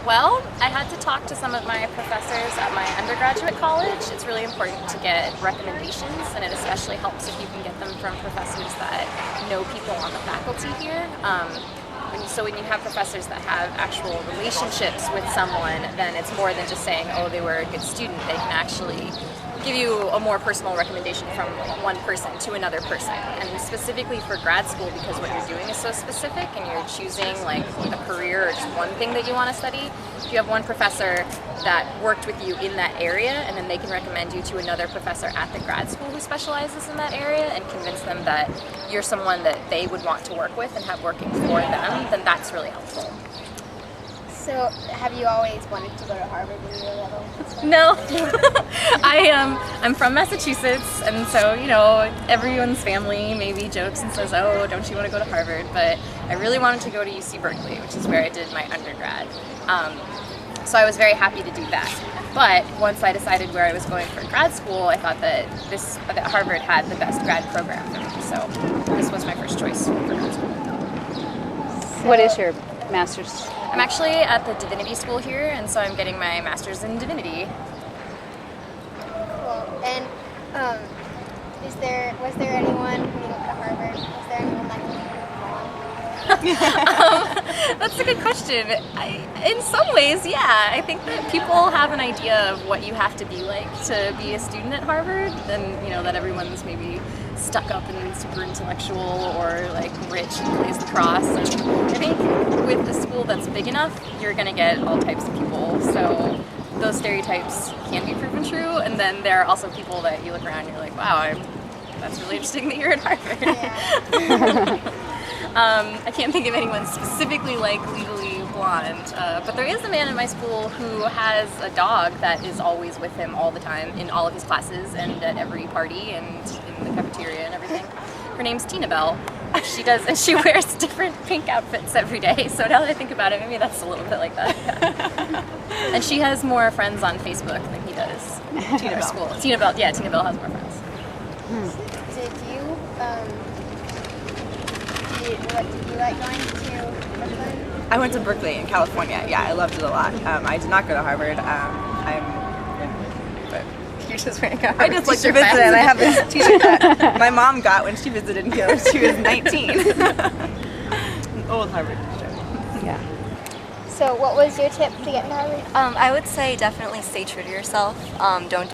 Well, I had to talk to some of my professors at my undergraduate college. It's really important to get recommendations, and it especially helps if you can get them from professors that know people on the faculty here. So when you have professors that have actual relationships with someone, then it's more than just saying, oh, they were a good student. They can actually give you a more personal recommendation from one person to another person. And specifically for grad school, because what you're doing is so specific and you're choosing like a career or just one thing that you want to study, if you have one professor that worked with you in that area, and then they can recommend you to another professor at the grad school who specializes in that area and convince them that you're someone that they would want to work with and have working for them, then that's really helpful. So, have you always wanted to go to Harvard when you were little? No. I'm from Massachusetts, and so, everyone's family maybe jokes and says, oh, don't you want to go to Harvard? But I really wanted to go to UC Berkeley, which is where I did my undergrad. So I was very happy to do that. But once I decided where I was going for grad school, I thought that Harvard had the best grad program for me. So this was my first choice for grad school. What is your master's? I'm actually at the Divinity School here, and so I'm getting my master's in divinity. Cool. And was there anyone when you went to Harvard? Was there anyone that you That's a good question. In some ways, yeah. I think that people have an idea of what you have to be like to be a student at Harvard, and that everyone's maybe stuck up and super intellectual or like rich and plays lacrosse. And I think with a school that's big enough, you're going to get all types of people. So those stereotypes can be proven true, and then there are also people that you look around and you're like, wow, that's really interesting that you're at Harvard. Yeah. I can't think of anyone specifically like Legally Blonde, but there is a man in my school who has a dog that is always with him all the time in all of his classes and at every party and in the cafeteria and everything. Her name's Tina Bell. She wears different pink outfits every day, so now that I think about it, maybe that's a little bit like that. Yeah. And she has more friends on Facebook than he does. Tina Bell. Tina Bell has more friends. Did you like going to Brooklyn? I went to Berkeley in California. Yeah, I loved it a lot. I did not go to Harvard. But you're just wearing a Harvard I just like to visit, and I have this t-shirt that my mom got when she visited here when she was 19. An old Harvard t-shirt. Yeah. So what was your tip to get into Harvard? I would say definitely stay true to yourself. Don't